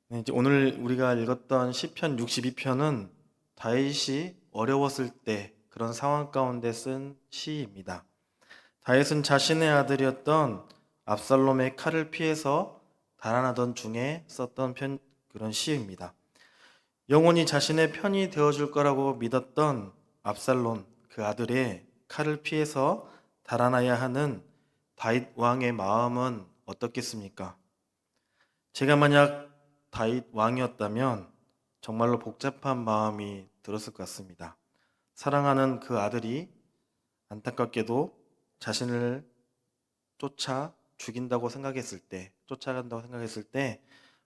네, 이제 오늘 우리가 읽었던 시편 62편은 다윗이 어려웠을 때 그런 상황 가운데 쓴 시입니다. 다윗은 자신의 아들이었던 압살롬의 칼을 피해서 달아나던 중에 썼던 그런 시입니다. 영원히 자신의 편이 되어줄 거라고 믿었던 압살롬, 그 아들의 칼을 피해서 달아나야 하는 다윗 왕의 마음은 어떻겠습니까? 제가 만약 다윗 왕이었다면 정말로 복잡한 마음이 들었을 것 같습니다. 사랑하는 그 아들이 안타깝게도 자신을 쫓아간다고 생각했을 때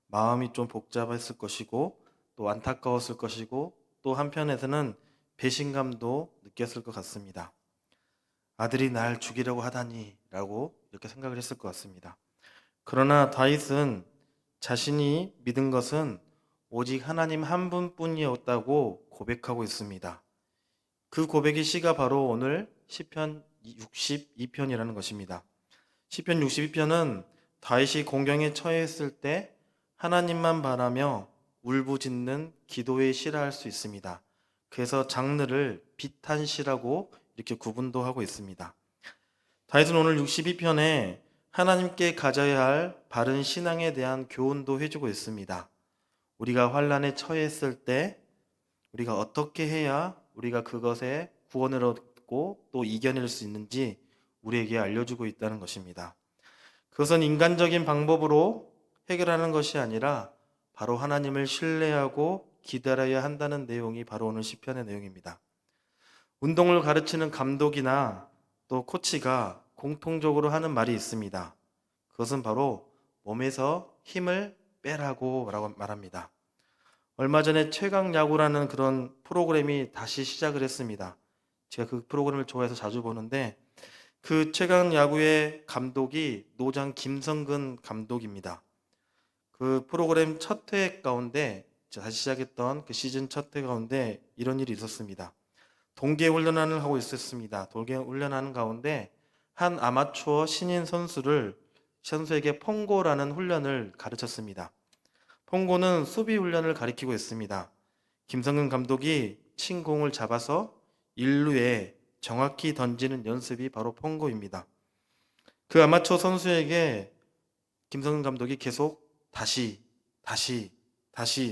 마음이 좀 복잡했을 것이고 또 안타까웠을 것이고 또 한편에서는 배신감도 느꼈을 것 같습니다. 아들이 날 죽이려고 하다니 라고 이렇게 생각을 했을 것 같습니다. 그러나 다윗은 자신이 믿은 것은 오직 하나님 한 분뿐이었다고 고백하고 있습니다. 그 고백의 시가 바로 오늘 시편 62편이라는 것입니다. 시편 62편은 다윗이 공경에 처했을 때 하나님만 바라며 울부짖는 기도의 시라 할 수 있습니다. 그래서 장르를 비탄시라고 이렇게 구분도 하고 있습니다. 다윗은 오늘 62편에 하나님께 가져야 할 바른 신앙에 대한 교훈도 해주고 있습니다. 우리가 환난에 처했을 때 우리가 어떻게 해야 우리가 그것에 구원을 얻고 또 이겨낼 수 있는지 우리에게 알려주고 있다는 것입니다. 그것은 인간적인 방법으로 해결하는 것이 아니라 바로 하나님을 신뢰하고 기다려야 한다는 내용이 바로 오늘 시편의 내용입니다. 운동을 가르치는 감독이나 또 코치가 공통적으로 하는 말이 있습니다. 그것은 바로 몸에서 힘을 빼라고 말합니다. 얼마 전에 최강 야구라는 그런 프로그램이 다시 시작을 했습니다. 제가 그 프로그램을 좋아해서 자주 보는데 그 최강 야구의 감독이 노장 김성근 감독입니다. 그 프로그램 첫 회 가운데 다시 시작했던 그 시즌 첫 회 가운데 이런 일이 있었습니다. 동계 훈련을 하고 있었습니다. 동계 훈련하는 가운데 한 아마추어 신인 선수에게 퐁고라는 훈련을 가르쳤습니다. 퐁고는 수비 훈련을 가리키고 있습니다. 김성근 감독이 친 공을 잡아서 1루에 정확히 던지는 연습이 바로 퐁고입니다. 그 아마추어 선수에게 김성근 감독이 계속 다시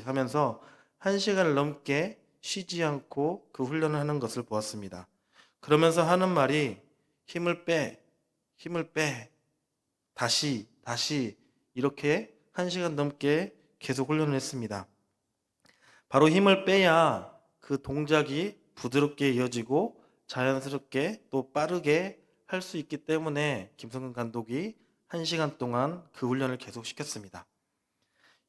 하면서 1시간을 넘게 쉬지 않고 그 훈련을 하는 것을 보았습니다. 그러면서 하는 말이 힘을 빼, 다시 이렇게 1시간 넘게 계속 훈련을 했습니다. 바로 힘을 빼야 그 동작이 부드럽게 이어지고 자연스럽게 또 빠르게 할 수 있기 때문에 김성근 감독이 1시간 동안 그 훈련을 계속 시켰습니다.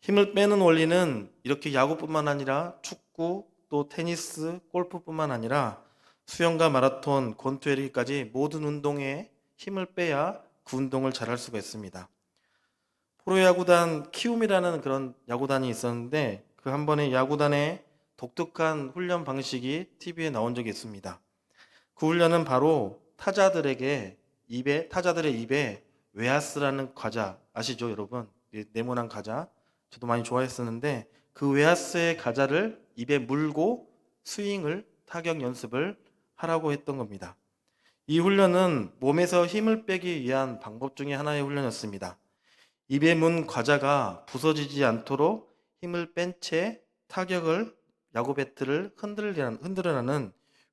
힘을 빼는 원리는 이렇게 야구뿐만 아니라 축구, 또 테니스, 골프뿐만 아니라 수영과 마라톤, 권투회리까지 모든 운동에 힘을 빼야 그 운동을 잘할 수가 있습니다. 프로야구단 키움이라는 그런 야구단이 있었는데 그 한 번에 야구단의 독특한 훈련 방식이 TV에 나온 적이 있습니다. 그 훈련은 바로 타자들의 입에 웨하스라는 과자 아시죠, 여러분? 네모난 과자. 저도 많이 좋아했었는데 그 웨하스의 과자를 입에 물고 타격 연습을 하라고 했던 겁니다. 이 훈련은 몸에서 힘을 빼기 위한 방법 중에 하나의 훈련이었습니다. 입에 문 과자가 부서지지 않도록 힘을 뺀 채 야구 배트를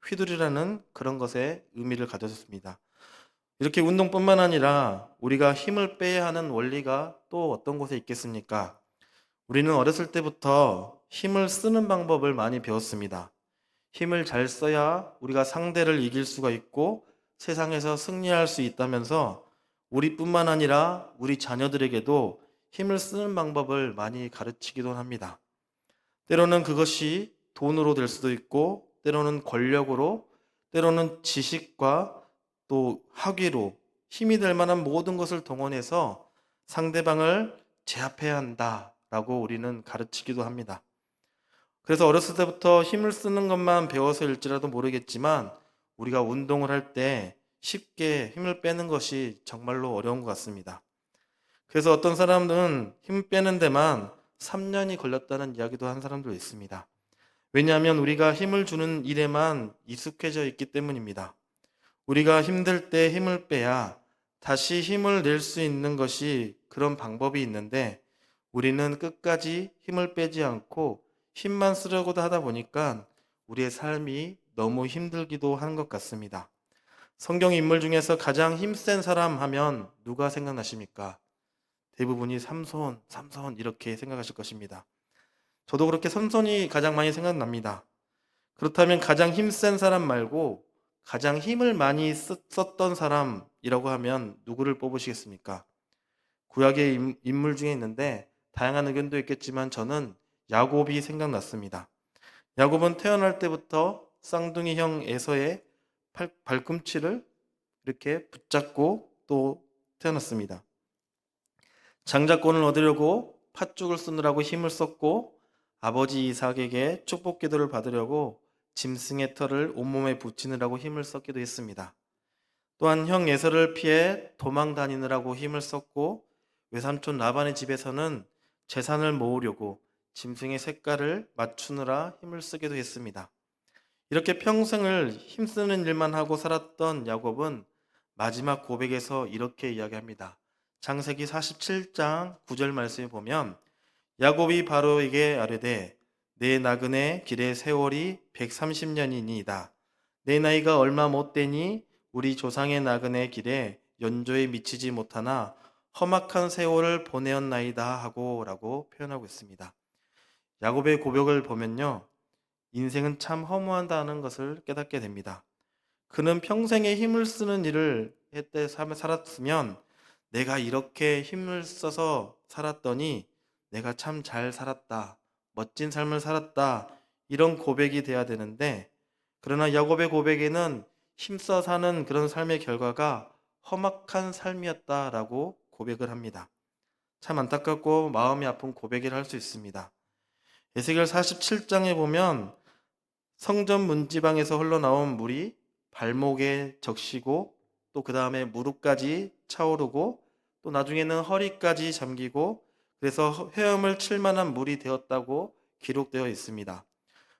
휘두르라는 그런 것에 의미를 가졌습니다. 이렇게 운동뿐만 아니라 우리가 힘을 빼야 하는 원리가 또 어떤 곳에 있겠습니까? 우리는 어렸을 때부터 힘을 쓰는 방법을 많이 배웠습니다. 힘을 잘 써야 우리가 상대를 이길 수가 있고 세상에서 승리할 수 있다면서 우리뿐만 아니라 우리 자녀들에게도 힘을 쓰는 방법을 많이 가르치기도 합니다. 때로는 그것이 돈으로 될 수도 있고 때로는 권력으로 때로는 지식과 또 학위로 힘이 될 만한 모든 것을 동원해서 상대방을 제압해야 한다라고 우리는 가르치기도 합니다. 그래서 어렸을 때부터 힘을 쓰는 것만 배워서일지라도 모르겠지만 우리가 운동을 할 때 쉽게 힘을 빼는 것이 정말로 어려운 것 같습니다. 그래서 어떤 사람들은 힘 빼는 데만 3년이 걸렸다는 이야기도 한 사람도 있습니다. 왜냐하면 우리가 힘을 주는 일에만 익숙해져 있기 때문입니다. 우리가 힘들 때 힘을 빼야 다시 힘을 낼 수 있는 것이 그런 방법이 있는데 우리는 끝까지 힘을 빼지 않고 힘만 쓰려고 하다 보니까 우리의 삶이 너무 힘들기도 하는 것 같습니다. 성경 인물 중에서 가장 힘센 사람 하면 누가 생각나십니까? 대부분이 삼손 이렇게 생각하실 것입니다. 저도 그렇게 삼손이 가장 많이 생각납니다. 그렇다면 가장 힘센 사람 말고 가장 힘을 많이 썼던 사람이라고 하면 누구를 뽑으시겠습니까? 구약의 인물 중에 있는데 다양한 의견도 있겠지만 저는 야곱이 생각났습니다. 야곱은 태어날 때부터 쌍둥이 형 에서의 발꿈치를 이렇게 붙잡고 또 태어났습니다. 장자권을 얻으려고 팥죽을 쓰느라고 힘을 썼고 아버지 이삭에게 축복 기도를 받으려고 짐승의 털을 온몸에 붙이느라고 힘을 썼기도 했습니다. 또한 형 에서를 피해 도망 다니느라고 힘을 썼고 외삼촌 라반의 집에서는 재산을 모으려고 짐승의 색깔을 맞추느라 힘을 쓰기도 했습니다. 이렇게 평생을 힘쓰는 일만 하고 살았던 야곱은 마지막 고백에서 이렇게 이야기합니다. 창세기 47장 9절 말씀에 보면 야곱이 바로에게 아뢰되 내 나그네 길의 세월이 130년이니이다. 내 나이가 얼마 못 되니 우리 조상의 나그네 길에 연조에 미치지 못하나 험악한 세월을 보내었나이다 하고 라고 표현하고 있습니다. 야곱의 고백을 보면요. 인생은 참 허무하다는 것을 깨닫게 됩니다. 그는 평생에 힘을 쓰는 일을 했대 살았으면 내가 이렇게 힘을 써서 살았더니 내가 참 잘 살았다. 멋진 삶을 살았다. 이런 고백이 돼야 되는데 그러나 야곱의 고백에는 힘써 사는 그런 삶의 결과가 험악한 삶이었다라고 고백을 합니다. 참 안타깝고 마음이 아픈 고백이라 할 수 있습니다. 에스겔 47장에 보면 성전 문지방에서 흘러나온 물이 발목에 적시고 또 그 다음에 무릎까지 차오르고 또 나중에는 허리까지 잠기고 그래서 헤엄을 칠 만한 물이 되었다고 기록되어 있습니다.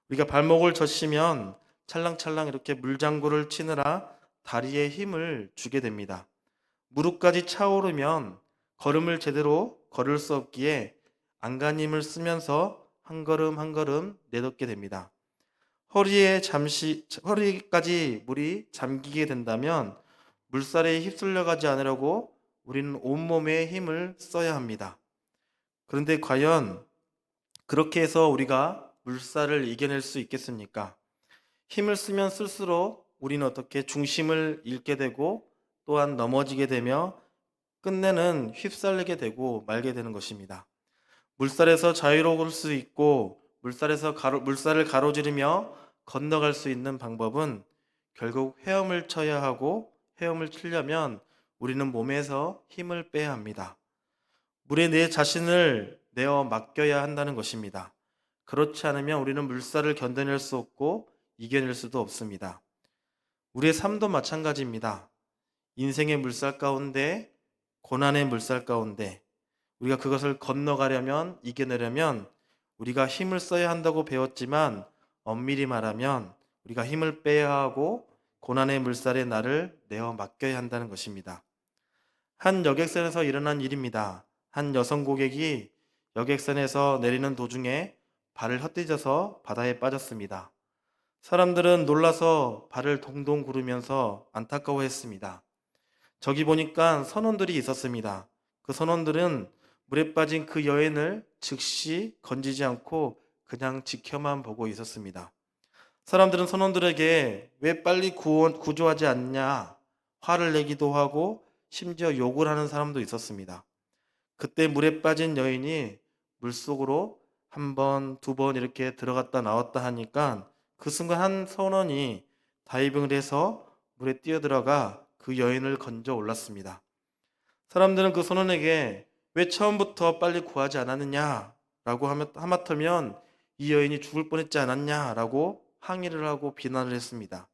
우리가 발목을 젖시면 찰랑찰랑 이렇게 물장구를 치느라 다리에 힘을 주게 됩니다. 무릎까지 차오르면 걸음을 제대로 걸을 수 없기에 안간힘을 쓰면서 한 걸음 한 걸음 내딛게 됩니다. 허리까지 물이 잠기게 된다면 물살에 휩쓸려 가지 않으려고 우리는 온몸에 힘을 써야 합니다. 그런데 과연 그렇게 해서 우리가 물살을 이겨낼 수 있겠습니까? 힘을 쓰면 쓸수록 우리는 어떻게 중심을 잃게 되고 또한 넘어지게 되며 끝내는 휩쓸리게 되고 말게 되는 것입니다. 물살에서 자유로울 수 있고 물살을 가로지르며 건너갈 수 있는 방법은 결국 헤엄을 쳐야 하고 헤엄을 치려면 우리는 몸에서 힘을 빼야 합니다. 물에 내 자신을 내어 맡겨야 한다는 것입니다. 그렇지 않으면 우리는 물살을 견뎌낼 수 없고 이겨낼 수도 없습니다. 우리의 삶도 마찬가지입니다. 인생의 물살 가운데 고난의 물살 가운데 우리가 그것을 건너가려면 이겨내려면 우리가 힘을 써야 한다고 배웠지만 엄밀히 말하면 우리가 힘을 빼야 하고 고난의 물살에 나를 내어 맡겨야 한다는 것입니다. 한 여객선에서 일어난 일입니다. 한 여성 고객이 여객선에서 내리는 도중에 발을 헛디뎌서 바다에 빠졌습니다. 사람들은 놀라서 발을 동동 구르면서 안타까워했습니다. 저기 보니까 선원들이 있었습니다. 그 선원들은 물에 빠진 그 여인을 즉시 건지지 않고 그냥 지켜만 보고 있었습니다. 사람들은 선원들에게 왜 빨리 구조하지 않냐 화를 내기도 하고 심지어 욕을 하는 사람도 있었습니다. 그때 물에 빠진 여인이 물속으로 한 번, 두 번 이렇게 들어갔다 나왔다 하니까 그 순간 한 선원이 다이빙을 해서 물에 뛰어들어가 그 여인을 건져 올랐습니다. 사람들은 그 선원에게 왜 처음부터 빨리 구하지 않았느냐라고 하마터면 이 여인이 죽을 뻔했지 않았냐라고 항의를 하고 비난을 했습니다.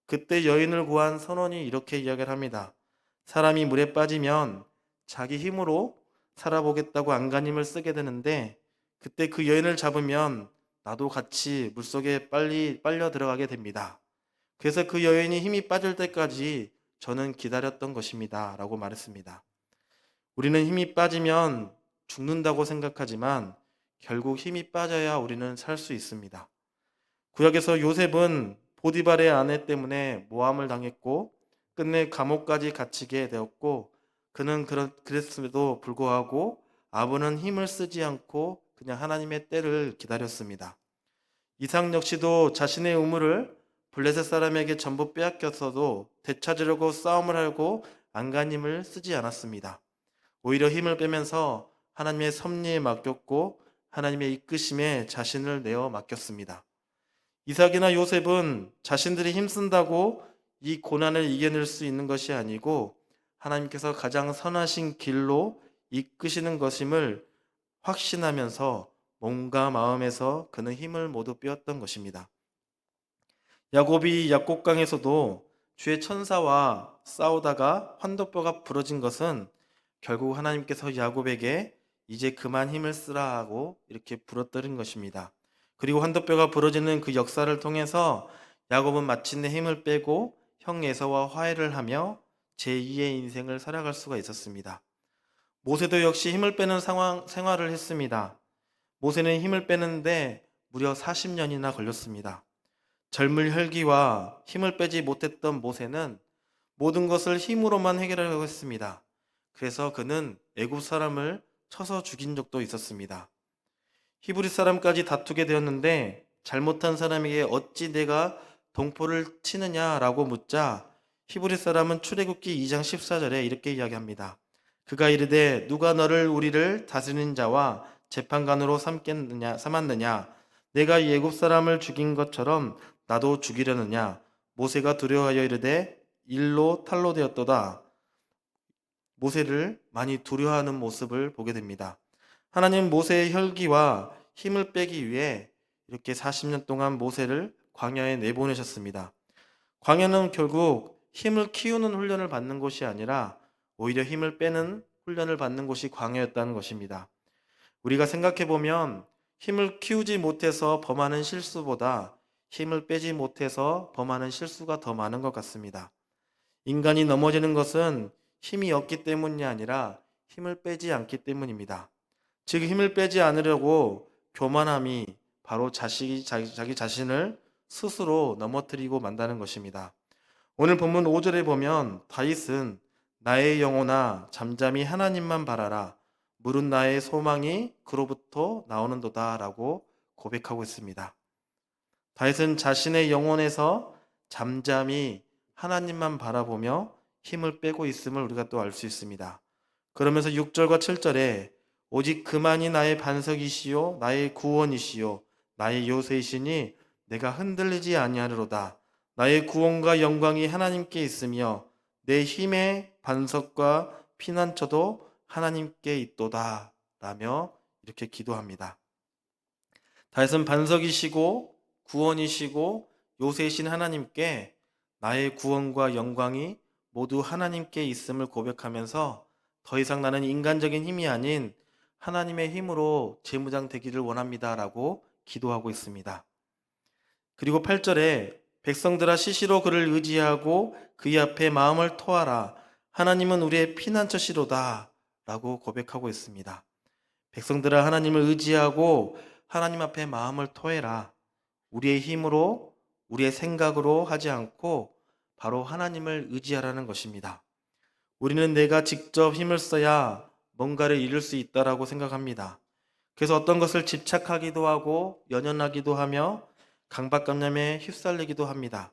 그때 여인을 구한 선원이 이렇게 이야기를 합니다. 사람이 물에 빠지면 자기 힘으로 살아보겠다고 안간힘을 쓰게 되는데 그때 그 여인을 잡으면 나도 같이 물속에 빨리 빨려 들어가게 됩니다. 그래서 그 여인이 힘이 빠질 때까지 저는 기다렸던 것입니다. 라고 말했습니다. 우리는 힘이 빠지면 죽는다고 생각하지만 결국 힘이 빠져야 우리는 살 수 있습니다. 구약에서 요셉은 보디발의 아내 때문에 모함을 당했고 끝내 감옥까지 갇히게 되었고 그는 그랬음에도 불구하고 아브는 힘을 쓰지 않고 그냥 하나님의 때를 기다렸습니다. 이삭 역시도 자신의 우물을 블레셋 사람에게 전부 빼앗겼어도 되찾으려고 싸움을 하고 안간힘을 쓰지 않았습니다. 오히려 힘을 빼면서 하나님의 섭리에 맡겼고 하나님의 이끄심에 자신을 내어 맡겼습니다. 이삭이나 요셉은 자신들이 힘쓴다고 이 고난을 이겨낼 수 있는 것이 아니고 하나님께서 가장 선하신 길로 이끄시는 것임을 확신하면서 몸과 마음에서 그는 힘을 모두 빼었던 것입니다. 야곱이 약곡강에서도 주의 천사와 싸우다가 환도뼈가 부러진 것은 결국 하나님께서 야곱에게 이제 그만 힘을 쓰라 하고 이렇게 부러뜨린 것입니다. 그리고 환도뼈가 부러지는 그 역사를 통해서 야곱은 마침내 힘을 빼고 형 에서와 화해를 하며 제2의 인생을 살아갈 수가 있었습니다. 모세도 역시 힘을 빼는 생활을 했습니다. 모세는 힘을 빼는데 무려 40년이나 걸렸습니다. 젊은 혈기와 힘을 빼지 못했던 모세는 모든 것을 힘으로만 해결하려고 했습니다. 그래서 그는 애굽 사람을 쳐서 죽인 적도 있었습니다. 히브리 사람까지 다투게 되었는데 잘못한 사람에게 어찌 내가 동포를 치느냐라고 묻자 히브리 사람은 출애굽기 2장 14절에 이렇게 이야기합니다. 그가 이르되 누가 너를 우리를 다스리는 자와 재판관으로 삼았느냐 내가 이 애굽 사람을 죽인 것처럼 나도 죽이려느냐 모세가 두려워하여 이르되 일로 탈로 되었도다. 모세를 많이 두려워하는 모습을 보게 됩니다. 하나님 모세의 혈기와 힘을 빼기 위해 이렇게 40년 동안 모세를 광야에 내보내셨습니다. 광야는 결국 힘을 키우는 훈련을 받는 곳이 아니라 오히려 힘을 빼는 훈련을 받는 곳이 광야였다는 것입니다. 우리가 생각해보면 힘을 키우지 못해서 범하는 실수보다 힘을 빼지 못해서 범하는 실수가 더 많은 것 같습니다. 인간이 넘어지는 것은 힘이 없기 때문이 아니라 힘을 빼지 않기 때문입니다. 즉 힘을 빼지 않으려고 교만함이 바로 자기 자신을 스스로 넘어뜨리고 만다는 것입니다. 오늘 본문 5절에 보면 다윗은 나의 영혼아 잠잠히 하나님만 바라라 물은 나의 소망이 그로부터 나오는도다 라고 고백하고 있습니다. 다윗은 자신의 영혼에서 잠잠히 하나님만 바라보며 힘을 빼고 있음을 우리가 또 알 수 있습니다. 그러면서 6절과 7절에 오직 그만이 나의 반석이시요 나의 구원이시요 나의 요새이시니 내가 흔들리지 아니하리로다. 나의 구원과 영광이 하나님께 있으며 내 힘의 반석과 피난처도 하나님께 있도다 라며 이렇게 기도합니다. 다윗은 반석이시고 구원이시고 요새이신 하나님께 나의 구원과 영광이 모두 하나님께 있음을 고백하면서 더 이상 나는 인간적인 힘이 아닌 하나님의 힘으로 재무장 되기를 원합니다 라고 기도하고 있습니다. 그리고 8절에 백성들아 시시로 그를 의지하고 그의 앞에 마음을 토하라 하나님은 우리의 피난처시로다 라고 고백하고 있습니다. 백성들아 하나님을 의지하고 하나님 앞에 마음을 토해라. 우리의 힘으로 우리의 생각으로 하지 않고 바로 하나님을 의지하라는 것입니다. 우리는 내가 직접 힘을 써야 뭔가를 이룰 수 있다라고 생각합니다. 그래서 어떤 것을 집착하기도 하고 연연하기도 하며 강박관념에 휩쓸리기도 합니다.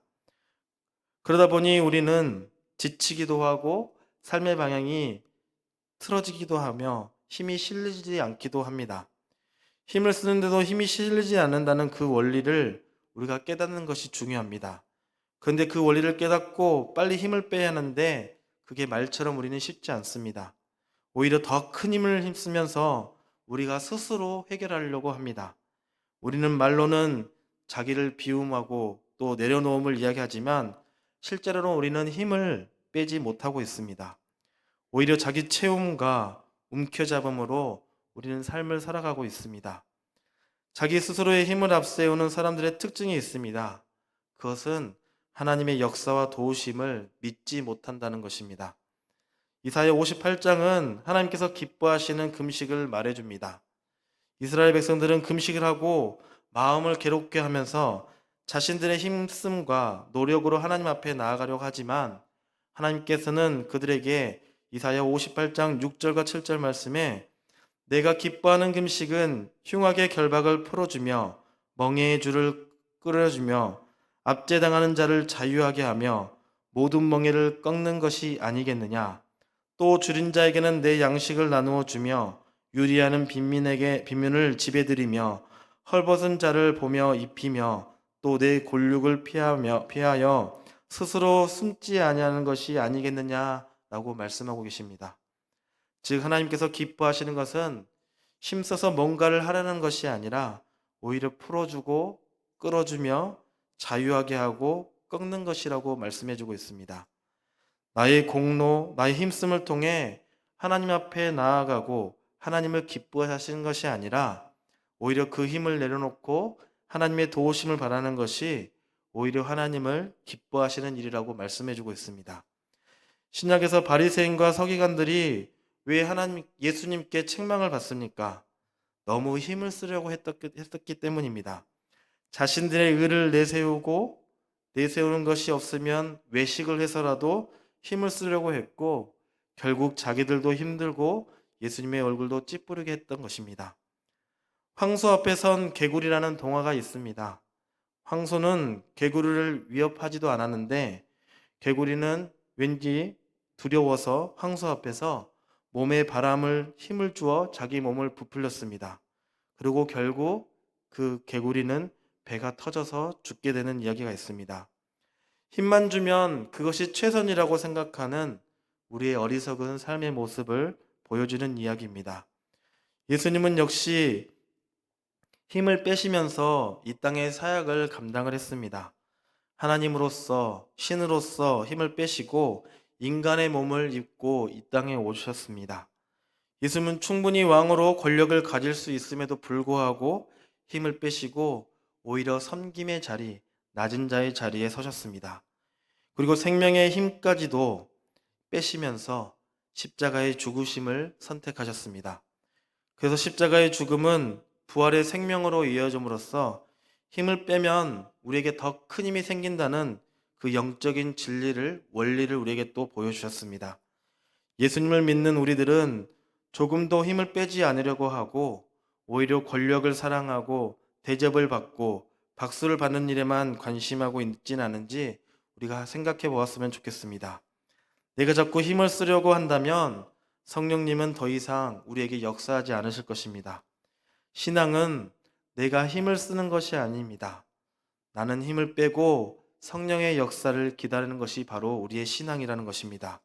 그러다 보니 우리는 지치기도 하고 삶의 방향이 틀어지기도 하며 힘이 실리지 않기도 합니다. 힘을 쓰는데도 힘이 실리지 않는다는 그 원리를 우리가 깨닫는 것이 중요합니다. 그런데 그 원리를 깨닫고 빨리 힘을 빼야 하는데 그게 말처럼 우리는 쉽지 않습니다. 오히려 더 큰 힘을 힘쓰면서 우리가 스스로 해결하려고 합니다. 우리는 말로는 자기를 비움하고 또 내려놓음을 이야기하지만 실제로는 우리는 힘을 빼지 못하고 있습니다. 오히려 자기 채움과 움켜잡음으로 우리는 삶을 살아가고 있습니다. 자기 스스로의 힘을 앞세우는 사람들의 특징이 있습니다. 그것은 하나님의 역사와 도우심을 믿지 못한다는 것입니다. 이사야 58장은 하나님께서 기뻐하시는 금식을 말해줍니다. 이스라엘 백성들은 금식을 하고 마음을 괴롭게 하면서 자신들의 힘씀과 노력으로 하나님 앞에 나아가려고 하지만 하나님께서는 그들에게 이사야 58장 6절과 7절 말씀에 내가 기뻐하는 금식은 흉악의 결박을 풀어주며 멍에의 줄을 끌어주며 압제당하는 자를 자유하게 하며 모든 멍에를 꺾는 것이 아니겠느냐. 또 줄인 자에게는 내 양식을 나누어 주며 유리하는 빈민을 지배드리며 헐벗은 자를 보며 입히며 또 내 골육을 피하여 스스로 숨지 아니하는 것이 아니겠느냐라고 말씀하고 계십니다. 즉 하나님께서 기뻐하시는 것은 힘써서 뭔가를 하려는 것이 아니라 오히려 풀어주고 끌어주며 자유하게 하고 꺾는 것이라고 말씀해주고 있습니다. 나의 공로, 나의 힘씀을 통해 하나님 앞에 나아가고 하나님을 기뻐하시는 것이 아니라 오히려 그 힘을 내려놓고 하나님의 도우심을 바라는 것이 오히려 하나님을 기뻐하시는 일이라고 말씀해주고 있습니다. 신약에서 바리새인과 서기관들이 왜 예수님께 책망을 받습니까? 너무 힘을 쓰려고 했었기 때문입니다. 자신들의 의를 내세우는 것이 없으면 외식을 해서라도 힘을 쓰려고 했고 결국 자기들도 힘들고 예수님의 얼굴도 찌푸리게 했던 것입니다. 황소 앞에 선 개구리라는 동화가 있습니다. 황소는 개구리를 위협하지도 않았는데 개구리는 왠지 두려워서 황소 앞에서 몸에 힘을 주어 자기 몸을 부풀렸습니다. 그리고 결국 그 개구리는 배가 터져서 죽게 되는 이야기가 있습니다. 힘만 주면 그것이 최선이라고 생각하는 우리의 어리석은 삶의 모습을 보여주는 이야기입니다. 예수님은 역시 힘을 빼시면서 이 땅의 사역을 감당을 했습니다. 하나님으로서 신으로서 힘을 빼시고 인간의 몸을 입고 이 땅에 오셨습니다. 예수님은 충분히 왕으로 권력을 가질 수 있음에도 불구하고 힘을 빼시고 오히려 섬김의 자리, 낮은 자의 자리에 서셨습니다. 그리고 생명의 힘까지도 빼시면서 십자가의 죽으심을 선택하셨습니다. 그래서 십자가의 죽음은 부활의 생명으로 이어짐으로써 힘을 빼면 우리에게 더 큰 힘이 생긴다는 그 영적인 원리를 우리에게 또 보여주셨습니다. 예수님을 믿는 우리들은 조금도 힘을 빼지 않으려고 하고 오히려 권력을 사랑하고 대접을 받고 박수를 받는 일에만 관심하고 있진 않은지 우리가 생각해 보았으면 좋겠습니다. 내가 자꾸 힘을 쓰려고 한다면 성령님은 더 이상 우리에게 역사하지 않으실 것입니다. 신앙은 내가 힘을 쓰는 것이 아닙니다. 나는 힘을 빼고 성령의 역사를 기다리는 것이 바로 우리의 신앙이라는 것입니다.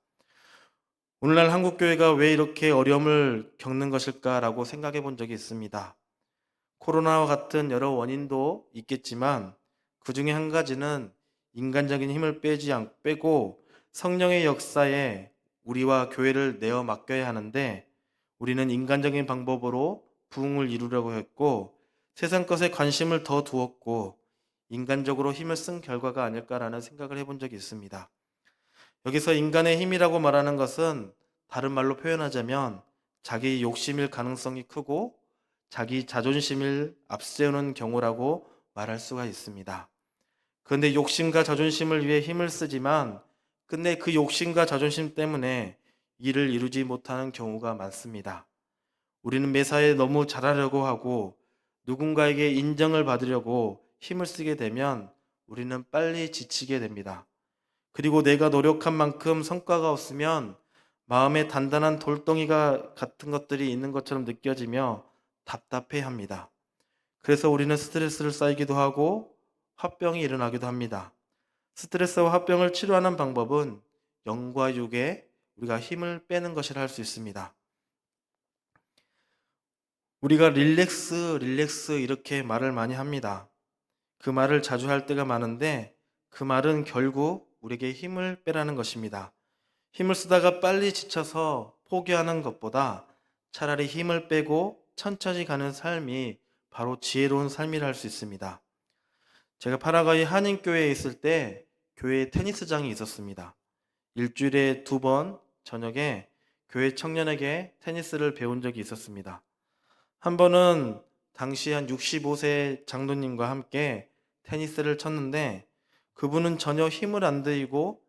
오늘날 한국교회가 왜 이렇게 어려움을 겪는 것일까라고 생각해 본 적이 있습니다. 코로나와 같은 여러 원인도 있겠지만 그 중에 한 가지는 인간적인 힘을 빼고 성령의 역사에 우리와 교회를 내어 맡겨야 하는데 우리는 인간적인 방법으로 부흥을 이루려고 했고 세상 것에 관심을 더 두었고 인간적으로 힘을 쓴 결과가 아닐까라는 생각을 해본 적이 있습니다. 여기서 인간의 힘이라고 말하는 것은 다른 말로 표현하자면 자기 욕심일 가능성이 크고 자기 자존심을 앞세우는 경우라고 말할 수가 있습니다. 그런데 욕심과 자존심을 위해 힘을 쓰지만 근데 그 욕심과 자존심 때문에 일을 이루지 못하는 경우가 많습니다. 우리는 매사에 너무 잘하려고 하고 누군가에게 인정을 받으려고 힘을 쓰게 되면 우리는 빨리 지치게 됩니다. 그리고 내가 노력한 만큼 성과가 없으면 마음에 단단한 돌덩이가 같은 것들이 있는 것처럼 느껴지며 답답해합니다. 그래서 우리는 스트레스를 쌓이기도 하고 화병이 일어나기도 합니다. 스트레스와 화병을 치료하는 방법은 영과 육에 우리가 힘을 빼는 것이라 할 수 있습니다. 우리가 릴렉스 이렇게 말을 많이 합니다. 그 말을 자주 할 때가 많은데 그 말은 결국 우리에게 힘을 빼라는 것입니다. 힘을 쓰다가 빨리 지쳐서 포기하는 것보다 차라리 힘을 빼고 천천히 가는 삶이 바로 지혜로운 삶이라 할 수 있습니다. 제가 파라과이 한인교회에 있을 때 교회에 테니스장이 있었습니다. 일주일에 2번 저녁에 교회 청년에게 테니스를 배운 적이 있었습니다. 한 번은 당시 한 65세 장로님과 함께 테니스를 쳤는데 그분은 전혀 힘을 안 들이고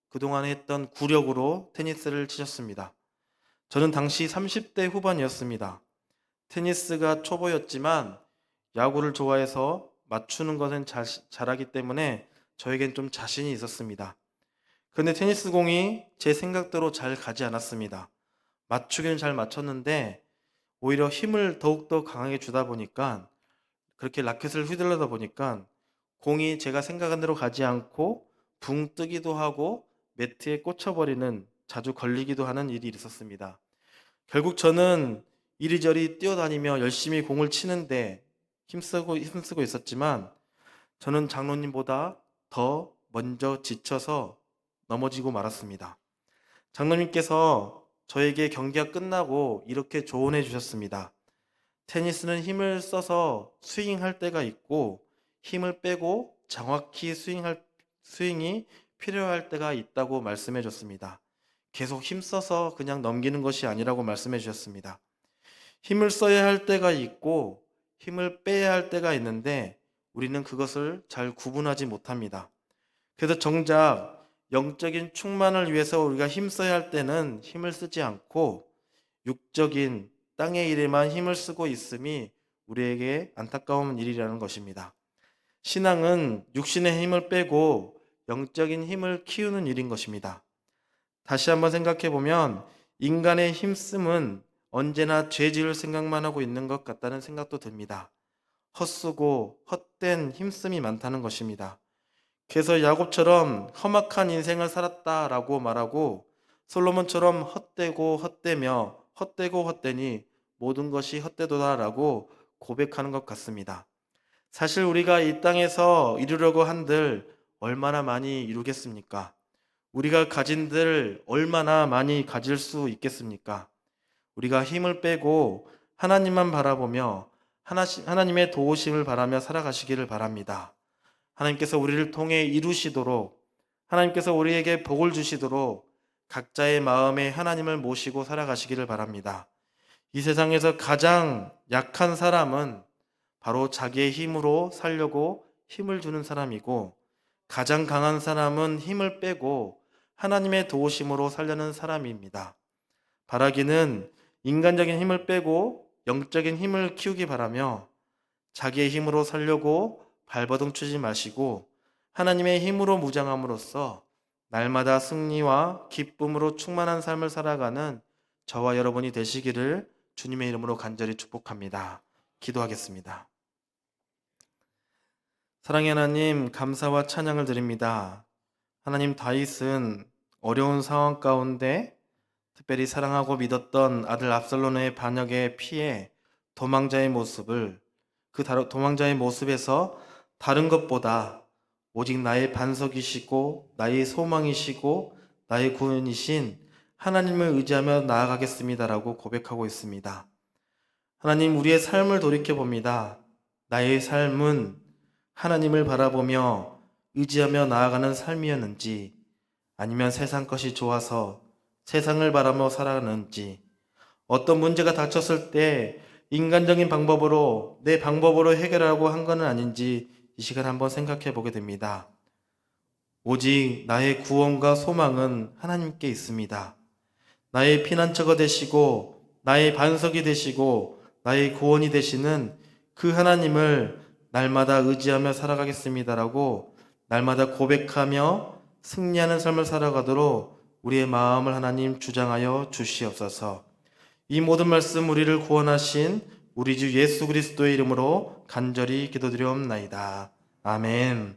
그동안 했던 구력으로 테니스를 치셨습니다. 저는 당시 30대 후반이었습니다. 테니스가 초보였지만 야구를 좋아해서 맞추는 것은 잘하기 때문에 저에겐 좀 자신이 있었습니다. 그런데 테니스 공이 제 생각대로 잘 가지 않았습니다. 맞추기는 잘 맞췄는데 오히려 힘을 더욱더 강하게 주다 보니까 그렇게 라켓을 휘둘러다 보니까 공이 제가 생각한 대로 가지 않고 붕 뜨기도 하고 매트에 꽂혀버리는, 자주 걸리기도 하는 일이 있었습니다. 결국 저는 이리저리 뛰어다니며 열심히 공을 치는데 힘쓰고 있었지만 저는 장로님보다 더 먼저 지쳐서 넘어지고 말았습니다. 장로님께서 저에게 경기가 끝나고 이렇게 조언해 주셨습니다. 테니스는 힘을 써서 스윙할 때가 있고 힘을 빼고 정확히 스윙이 필요할 때가 있다고 말씀해 줬습니다. 계속 힘써서 그냥 넘기는 것이 아니라고 말씀해 주셨습니다. 힘을 써야 할 때가 있고 힘을 빼야 할 때가 있는데 우리는 그것을 잘 구분하지 못합니다. 그래서 정작 영적인 충만을 위해서 우리가 힘써야 할 때는 힘을 쓰지 않고 육적인 땅의 일에만 힘을 쓰고 있음이 우리에게 안타까운 일이라는 것입니다. 신앙은 육신의 힘을 빼고 영적인 힘을 키우는 일인 것입니다. 다시 한번 생각해 보면 인간의 힘씀은 언제나 죄 지을 생각만 하고 있는 것 같다는 생각도 듭니다. 헛쓰고 헛된 힘씀이 많다는 것입니다. 그래서 야곱처럼 험악한 인생을 살았다라고 말하고 솔로몬처럼 헛되고 헛되며 헛되고 헛되니 모든 것이 헛되도다라고 고백하는 것 같습니다. 사실 우리가 이 땅에서 이루려고 한들 얼마나 많이 이루겠습니까? 우리가 가진들 얼마나 많이 가질 수 있겠습니까? 우리가 힘을 빼고 하나님만 바라보며 하나님의 도우심을 바라며 살아가시기를 바랍니다. 하나님께서 우리를 통해 이루시도록, 하나님께서 우리에게 복을 주시도록 각자의 마음에 하나님을 모시고 살아가시기를 바랍니다. 이 세상에서 가장 약한 사람은 바로 자기의 힘으로 살려고 힘을 주는 사람이고, 가장 강한 사람은 힘을 빼고 하나님의 도우심으로 살려는 사람입니다. 바라기는 인간적인 힘을 빼고 영적인 힘을 키우기 바라며 자기의 힘으로 살려고 발버둥 치지 마시고 하나님의 힘으로 무장함으로써 날마다 승리와 기쁨으로 충만한 삶을 살아가는 저와 여러분이 되시기를 주님의 이름으로 간절히 축복합니다. 기도하겠습니다. 사랑의 하나님, 감사와 찬양을 드립니다. 하나님, 다윗은 어려운 상황 가운데 특별히 사랑하고 믿었던 아들 압살롬의 반역에 피해 도망자의 모습을, 그 도망자의 모습에서 다른 것보다 오직 나의 반석이시고 나의 소망이시고 나의 구원이신 하나님을 의지하며 나아가겠습니다라고 고백하고 있습니다. 하나님, 우리의 삶을 돌이켜봅니다. 나의 삶은 하나님을 바라보며 의지하며 나아가는 삶이었는지, 아니면 세상 것이 좋아서 세상을 바라며 살아가는지, 어떤 문제가 닥쳤을 때 인간적인 방법으로, 내 방법으로 해결하고 한 것은 아닌지 이 시간 한번 생각해 보게 됩니다. 오직 나의 구원과 소망은 하나님께 있습니다. 나의 피난처가 되시고 나의 반석이 되시고 나의 구원이 되시는 그 하나님을 날마다 의지하며 살아가겠습니다라고 날마다 고백하며 승리하는 삶을 살아가도록 우리의 마음을 하나님 주장하여 주시옵소서. 이 모든 말씀 우리를 구원하신 우리 주 예수 그리스도의 이름으로 간절히 기도드리옵나이다. 아멘.